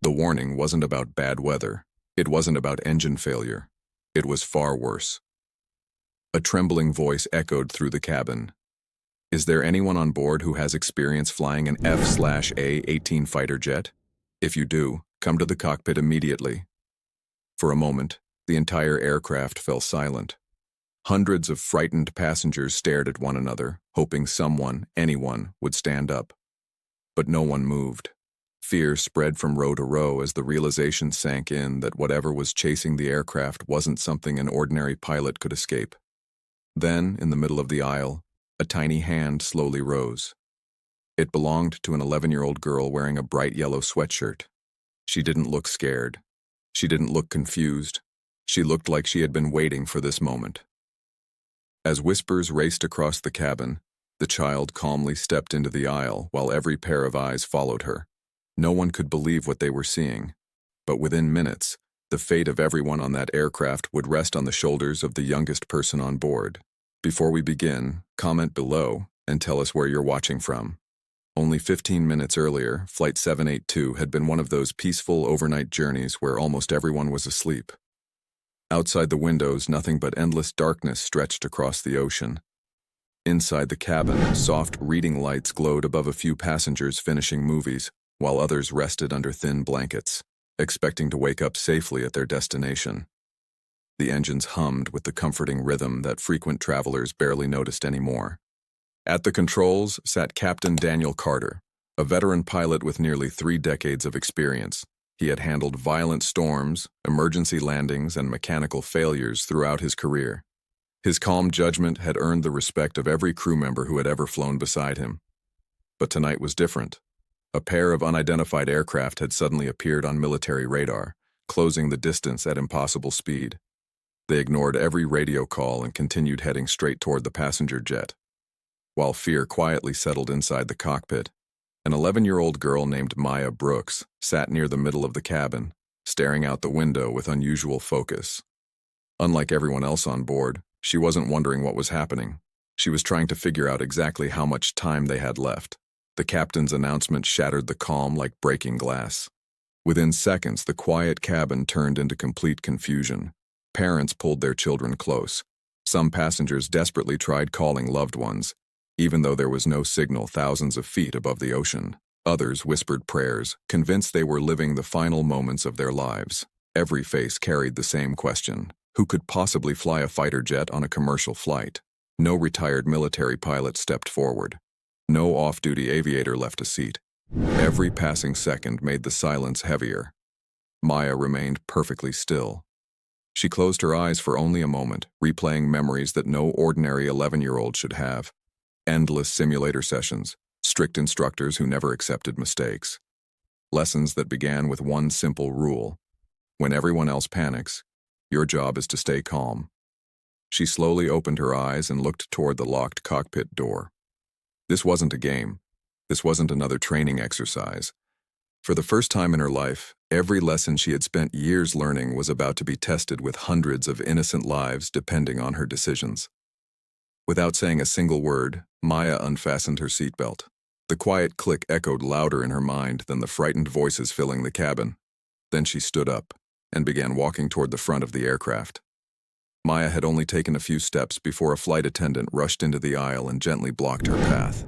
The warning wasn't about bad weather. It wasn't about engine failure. It was far worse. A trembling voice echoed through the cabin. Is there anyone on board who has experience flying an F-18 fighter jet? If you do, come to the cockpit immediately. For a moment, the entire aircraft fell silent. Hundreds of frightened passengers stared at one another, hoping someone, anyone, would stand up. But no one moved. Fear spread from row to row as the realization sank in that whatever was chasing the aircraft wasn't something an ordinary pilot could escape. Then, in the middle of the aisle, a tiny hand slowly rose. It belonged to an 11-year-old girl wearing a bright yellow sweatshirt. She didn't look scared. She didn't look confused. She looked like she had been waiting for this moment. As whispers raced across the cabin, the child calmly stepped into the aisle while every pair of eyes followed her. No one could believe what they were seeing, but within minutes, the fate of everyone on that aircraft would rest on the shoulders of the youngest person on board. Before we begin, comment below and tell us where you're watching from. Only 15 minutes earlier, Flight 782 had been one of those peaceful overnight journeys where almost everyone was asleep. Outside the windows, nothing but endless darkness stretched across the ocean. Inside the cabin, soft reading lights glowed above a few passengers finishing movies, while others rested under thin blankets, expecting to wake up safely at their destination. The engines hummed with the comforting rhythm that frequent travelers barely noticed anymore. At the controls sat Captain Daniel Carter, a veteran pilot with nearly 3 decades of experience. He had handled violent storms, emergency landings, and mechanical failures throughout his career. His calm judgment had earned the respect of every crew member who had ever flown beside him. But tonight was different. A pair of unidentified aircraft had suddenly appeared on military radar, closing the distance at impossible speed. They ignored every radio call and continued heading straight toward the passenger jet. While fear quietly settled inside the cockpit, an 11-year-old girl named Maya Brooks sat near the middle of the cabin, staring out the window with unusual focus. Unlike everyone else on board, she wasn't wondering what was happening. She was trying to figure out exactly how much time they had left. The captain's announcement shattered the calm like breaking glass. Within seconds, the quiet cabin turned into complete confusion. Parents pulled their children close. Some passengers desperately tried calling loved ones, even though there was no signal thousands of feet above the ocean. Others whispered prayers, convinced they were living the final moments of their lives. Every face carried the same question: who could possibly fly a fighter jet on a commercial flight? No retired military pilot stepped forward. No off-duty aviator left a seat. Every passing second made the silence heavier. Maya remained perfectly still. She closed her eyes for only a moment, replaying memories that no ordinary 11-year-old should have. Endless simulator sessions, strict instructors who never accepted mistakes. Lessons that began with one simple rule: when everyone else panics, your job is to stay calm. She slowly opened her eyes and looked toward the locked cockpit door. This wasn't a game. This wasn't another training exercise. For the first time in her life, every lesson she had spent years learning was about to be tested with hundreds of innocent lives depending on her decisions. Without saying a single word, Maya unfastened her seatbelt. The quiet click echoed louder in her mind than the frightened voices filling the cabin. Then she stood up and began walking toward the front of the aircraft. Maya had only taken a few steps before a flight attendant rushed into the aisle and gently blocked her path.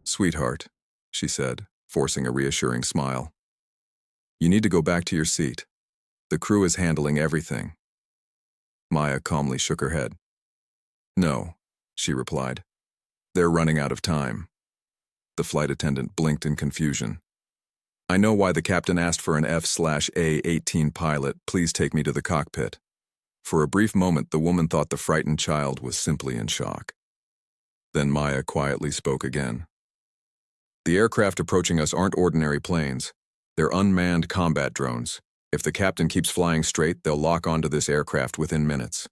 "Sweetheart," she said, forcing a reassuring smile. "You need to go back to your seat. The crew is handling everything." Maya calmly shook her head. "No," she replied. "They're running out of time." The flight attendant blinked in confusion. "I know why the captain asked for an F-18 pilot. Please take me to the cockpit." For a brief moment, the woman thought the frightened child was simply in shock. Then Maya quietly spoke again. "The aircraft approaching us aren't ordinary planes. They're unmanned combat drones. If the captain keeps flying straight, they'll lock onto this aircraft within minutes."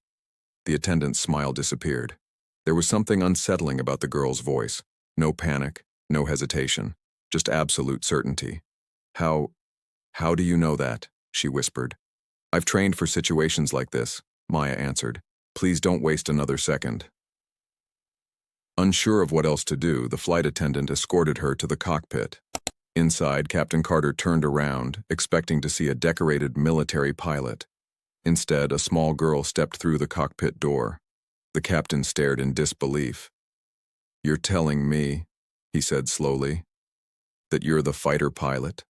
The attendant's smile disappeared. There was something unsettling about the girl's voice. No panic, no hesitation, just absolute certainty. How do you know that?" she whispered. "I've trained for situations like this," Maya answered. "Please don't waste another second." Unsure of what else to do, the flight attendant escorted her to the cockpit. Inside, Captain Carter turned around, expecting to see a decorated military pilot. Instead, a small girl stepped through the cockpit door. The captain stared in disbelief. "You're telling me," he said slowly, "that you're the fighter pilot?"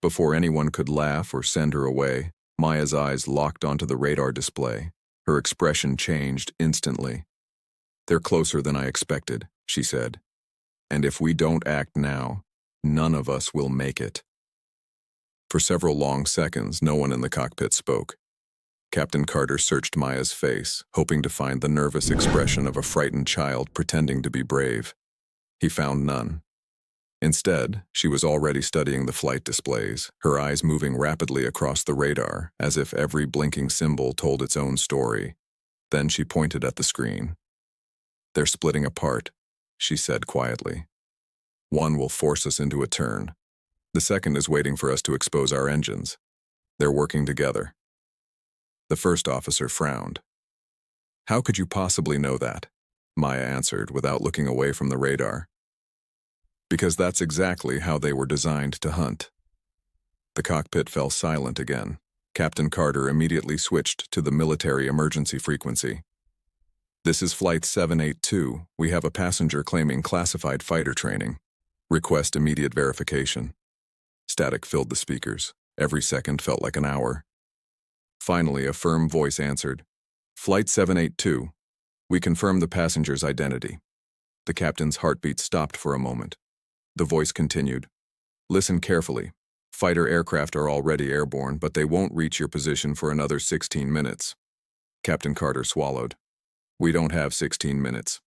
Before anyone could laugh or send her away, Maya's eyes locked onto the radar display. Her expression changed instantly. "They're closer than I expected," she said. "And if we don't act now, none of us will make it." For several long seconds, no one in the cockpit spoke. Captain Carter searched Maya's face, hoping to find the nervous expression of a frightened child pretending to be brave. He found none. Instead, she was already studying the flight displays, her eyes moving rapidly across the radar, as if every blinking symbol told its own story. Then she pointed at the screen. "They're splitting apart," she said quietly. "One will force us into a turn. The second is waiting for us to expose our engines. They're working together." The first officer frowned. "How could you possibly know that?" Maya answered without looking away from the radar. "Because that's exactly how they were designed to hunt." The cockpit fell silent again. Captain Carter immediately switched to the military emergency frequency. "This is Flight 782. We have a passenger claiming classified fighter training. Request immediate verification." Static filled the speakers. Every second felt like an hour. Finally, a firm voice answered. "Flight 782. We confirm the passenger's identity." The captain's heartbeat stopped for a moment. The voice continued. "Listen carefully. Fighter aircraft are already airborne, but they won't reach your position for another 16 minutes. Captain Carter swallowed. "We don't have 16 minutes.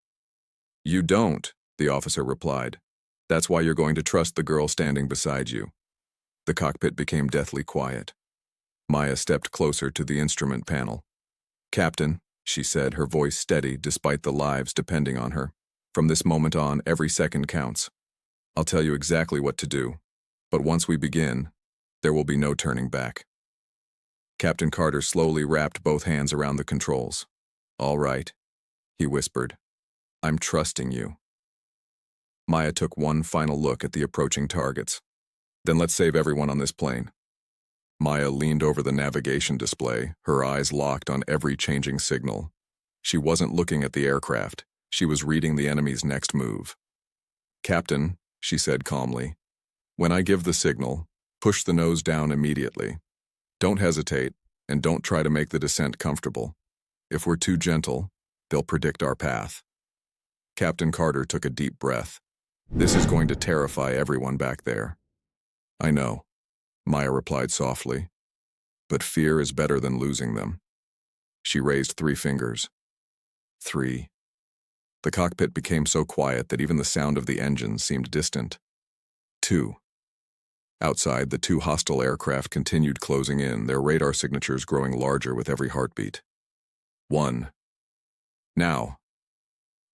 "You don't," the officer replied. "That's why you're going to trust the girl standing beside you." The cockpit became deathly quiet. Maya stepped closer to the instrument panel. "Captain," she said, her voice steady despite the lives depending on her. "From this moment on, every second counts. I'll tell you exactly what to do, but once we begin, there will be no turning back." Captain Carter slowly wrapped both hands around the controls. "All right," he whispered. "I'm trusting you." Maya took one final look at the approaching targets. "Then let's save everyone on this plane." Maya leaned over the navigation display, her eyes locked on every changing signal. She wasn't looking at the aircraft. She was reading the enemy's next move. "Captain," she said calmly, "when I give the signal, push the nose down immediately. Don't hesitate, and don't try to make the descent comfortable. If we're too gentle, they'll predict our path." Captain Carter took a deep breath. "This is going to terrify everyone back there." "I know," Maya replied softly, "but fear is better than losing them." She raised 3 fingers. 3. The cockpit became so quiet that even the sound of the engines seemed distant. 2. Outside, the 2 hostile aircraft continued closing in, their radar signatures growing larger with every heartbeat. 1. "Now."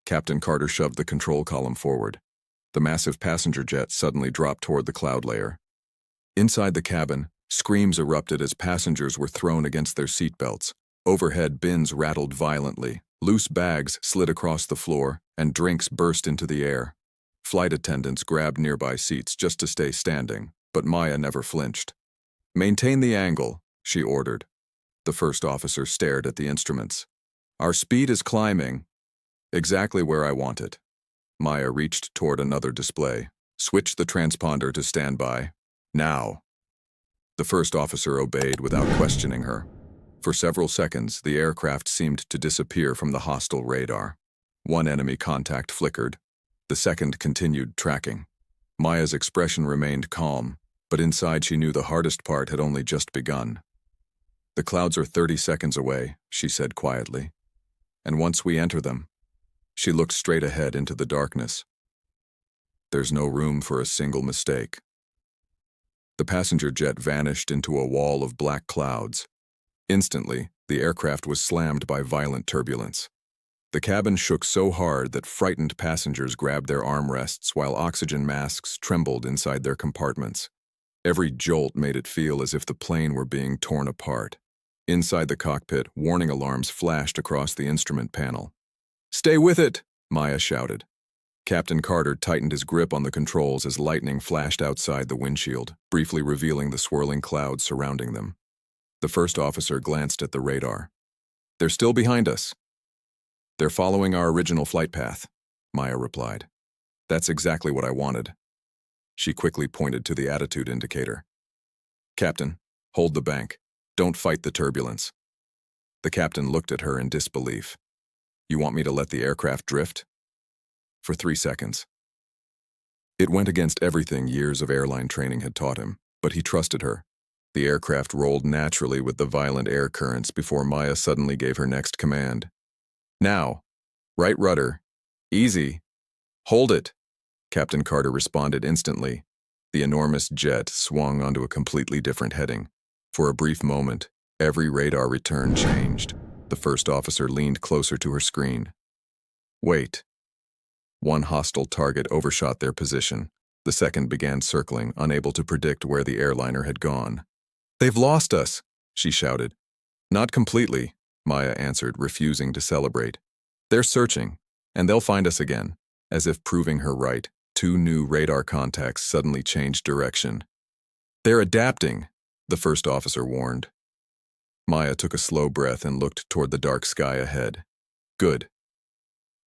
Captain Carter shoved the control column forward. The massive passenger jet suddenly dropped toward the cloud layer. Inside the cabin, screams erupted as passengers were thrown against their seatbelts. Overhead bins rattled violently, loose bags slid across the floor, and drinks burst into the air. Flight attendants grabbed nearby seats just to stay standing, but Maya never flinched. "Maintain the angle," she ordered. The first officer stared at the instruments. "Our speed is climbing." "Exactly where I want it." Maya reached toward another display. "Switch the transponder to standby. Now." The first officer obeyed without questioning her. For several seconds, the aircraft seemed to disappear from the hostile radar. One enemy contact flickered. The second continued tracking. Maya's expression remained calm, but inside she knew the hardest part had only just begun. "The clouds are 30 seconds away," she said quietly. "And once we enter them," she looked straight ahead into the darkness, "there's no room for a single mistake." The passenger jet vanished into a wall of black clouds. Instantly, the aircraft was slammed by violent turbulence. The cabin shook so hard that frightened passengers grabbed their armrests while oxygen masks trembled inside their compartments. Every jolt made it feel as if the plane were being torn apart. Inside the cockpit, warning alarms flashed across the instrument panel. "Stay with it!" Maya shouted. Captain Carter tightened his grip on the controls as lightning flashed outside the windshield, briefly revealing the swirling clouds surrounding them. The first officer glanced at the radar. "They're still behind us." "They're following our original flight path," Maya replied. "That's exactly what I wanted." She quickly pointed to the attitude indicator. "Captain, hold the bank. Don't fight the turbulence." The captain looked at her in disbelief. "You want me to let the aircraft drift?" For 3 seconds. It went against everything years of airline training had taught him, but he trusted her. The aircraft rolled naturally with the violent air currents before Maya suddenly gave her next command. "Now, right rudder. Easy. Hold it." Captain Carter responded instantly. The enormous jet swung onto a completely different heading. For a brief moment, every radar return changed. The first officer leaned closer to her screen. "Wait." One hostile target overshot their position. The second began circling, unable to predict where the airliner had gone. "They've lost us," she shouted. "Not completely," Maya answered, refusing to celebrate. "They're searching, and they'll find us again." As if proving her right, 2 new radar contacts suddenly changed direction. "They're adapting," the first officer warned. Maya took a slow breath and looked toward the dark sky ahead. "Good.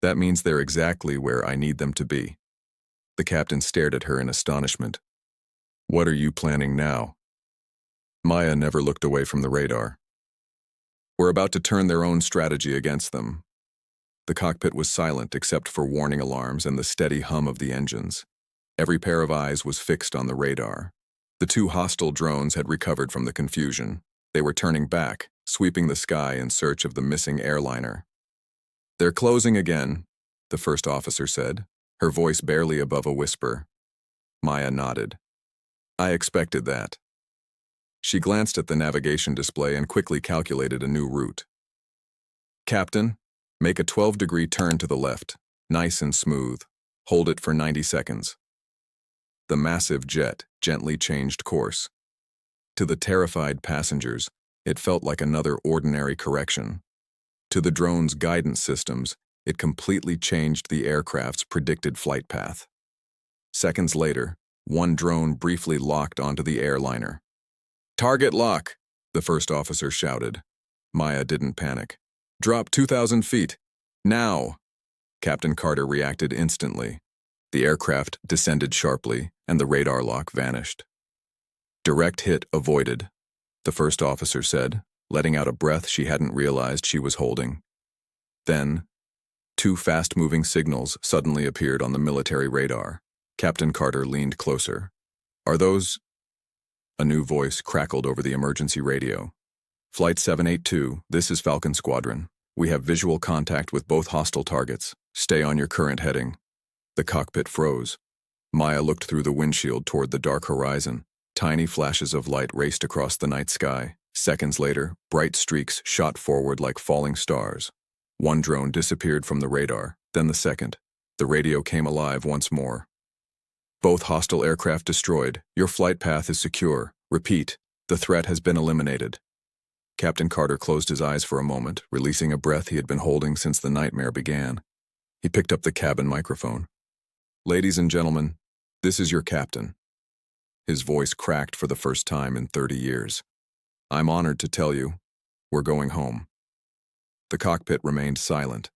That means they're exactly where I need them to be." The captain stared at her in astonishment. "What are you planning now?" Maya never looked away from the radar. "We're about to turn their own strategy against them." The cockpit was silent except for warning alarms and the steady hum of the engines. Every pair of eyes was fixed on the radar. The 2 hostile drones had recovered from the confusion. They were turning back, sweeping the sky in search of the missing airliner. "They're closing again," the first officer said, her voice barely above a whisper. Maya nodded. "I expected that." She glanced at the navigation display and quickly calculated a new route. "Captain, make a 12-degree turn to the left, nice and smooth. Hold it for 90 seconds. The massive jet gently changed course. To the terrified passengers, it felt like another ordinary correction. To the drone's guidance systems, it completely changed the aircraft's predicted flight path. Seconds later, one drone briefly locked onto the airliner. "Target lock," the first officer shouted. Maya didn't panic. "Drop 2,000 feet. Now." Captain Carter reacted instantly. The aircraft descended sharply, and the radar lock vanished. "Direct hit avoided," the first officer said, letting out a breath she hadn't realized she was holding. Then, 2 fast-moving signals suddenly appeared on the military radar. Captain Carter leaned closer. "Are those—" A new voice crackled over the emergency radio. "Flight 782, this is Falcon Squadron. We have visual contact with both hostile targets. Stay on your current heading." The cockpit froze. Maya looked through the windshield toward the dark horizon. Tiny flashes of light raced across the night sky. Seconds later, bright streaks shot forward like falling stars. One drone disappeared from the radar, then the second. The radio came alive once more. "Both hostile aircraft destroyed. Your flight path is secure. Repeat, the threat has been eliminated." Captain Carter closed his eyes for a moment, releasing a breath he had been holding since the nightmare began. He picked up the cabin microphone. "Ladies and gentlemen, this is your captain." His voice cracked for the first time in 30 years. "I'm honored to tell you, we're going home." The cockpit remained silent.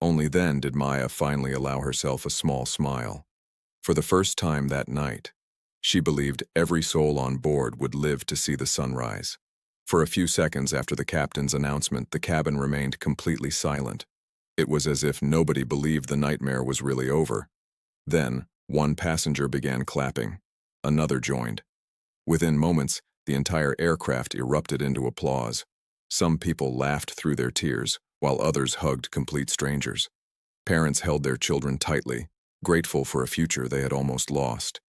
Only then did Maya finally allow herself a small smile. For the first time that night, she believed every soul on board would live to see the sunrise. For a few seconds after the captain's announcement, the cabin remained completely silent. It was as if nobody believed the nightmare was really over. Then, one passenger began clapping. Another joined. Within moments, the entire aircraft erupted into applause. Some people laughed through their tears, while others hugged complete strangers. Parents held their children tightly, grateful for a future they had almost lost.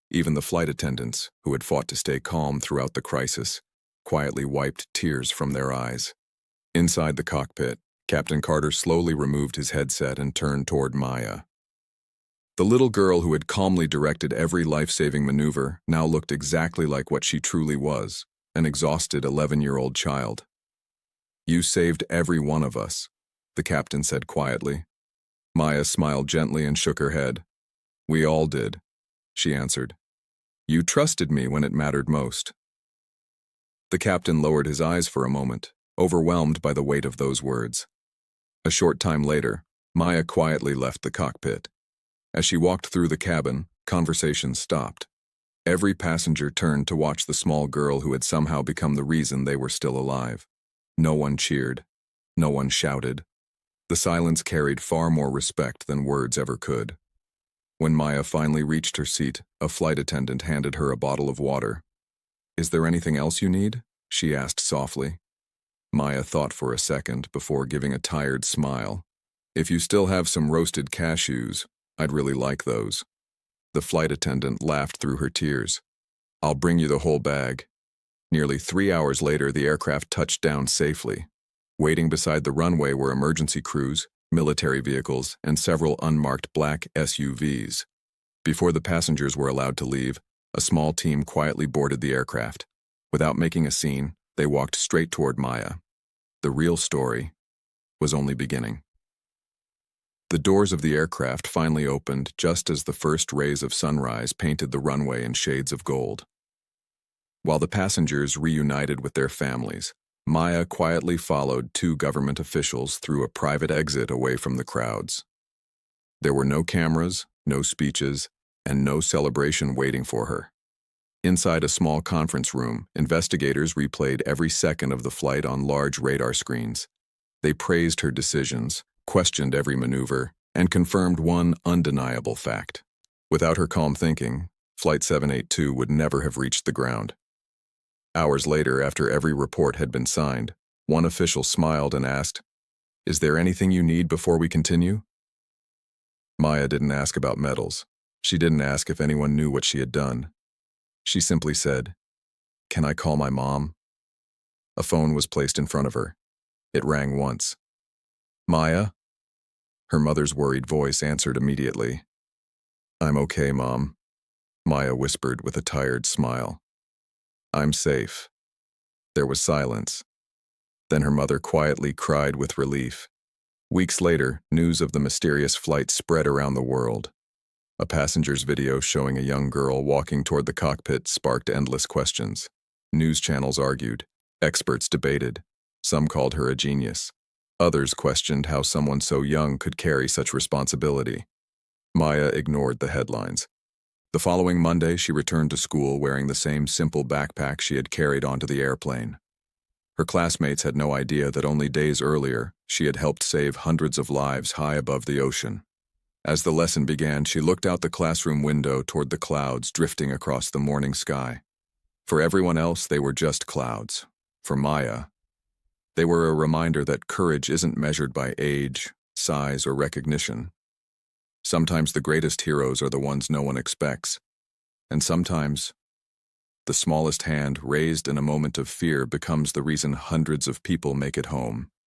Even the flight attendants, who had fought to stay calm throughout the crisis, quietly wiped tears from their eyes. Inside the cockpit, Captain Carter slowly removed his headset and turned toward Maya. The little girl who had calmly directed every life-saving maneuver now looked exactly like what she truly was, an exhausted 11-year-old child. "You saved every one of us," the captain said quietly. Maya smiled gently and shook her head. We all did, she answered. You trusted me when it mattered most. The captain lowered his eyes for a moment, overwhelmed by the weight of those words. A short time later, Maya quietly left the cockpit. As she walked through the cabin, conversation stopped. Every passenger turned to watch the small girl who had somehow become the reason they were still alive. No one cheered. No one shouted. The silence carried far more respect than words ever could. When Maya finally reached her seat, a flight attendant handed her a bottle of water. Is there anything else you need? She asked softly. Maya thought for a second before giving a tired smile. If you still have some roasted cashews, I'd really like those. The flight attendant laughed through her tears. I'll bring you the whole bag. Nearly 3 hours later, the aircraft touched down safely. Waiting beside the runway were emergency crews, military vehicles, and several unmarked black SUVs. Before the passengers were allowed to leave, a small team quietly boarded the aircraft. Without making a scene, they walked straight toward Maya. The real story was only beginning. The doors of the aircraft finally opened just as the first rays of sunrise painted the runway in shades of gold. While the passengers reunited with their families, Maya quietly followed 2 government officials through a private exit away from the crowds. There were no cameras, no speeches, and no celebration waiting for her. Inside a small conference room, investigators replayed every second of the flight on large radar screens. They praised her decisions, questioned every maneuver, and confirmed one undeniable fact. Without her calm thinking, Flight 782 would never have reached the ground. Hours later, after every report had been signed, one official smiled and asked, "Is there anything you need before we continue?" Maya didn't ask about medals. She didn't ask if anyone knew what she had done. She simply said, "Can I call my mom?" A phone was placed in front of her. It rang once. "Maya?" Her mother's worried voice answered immediately. "I'm okay, Mom," Maya whispered with a tired smile. "I'm safe." There was silence. Then her mother quietly cried with relief. Weeks later, news of the mysterious flight spread around the world. A passenger's video showing a young girl walking toward the cockpit sparked endless questions. News channels argued. Experts debated. Some called her a genius. Others questioned how someone so young could carry such responsibility. Maya ignored the headlines. The following Monday, she returned to school wearing the same simple backpack she had carried onto the airplane. Her classmates had no idea that only days earlier, she had helped save hundreds of lives high above the ocean. As the lesson began, she looked out the classroom window toward the clouds drifting across the morning sky. For everyone else, they were just clouds. For Maya, they were a reminder that courage isn't measured by age, size, or recognition. Sometimes the greatest heroes are the ones no one expects, and sometimes the smallest hand raised in a moment of fear becomes the reason hundreds of people make it home.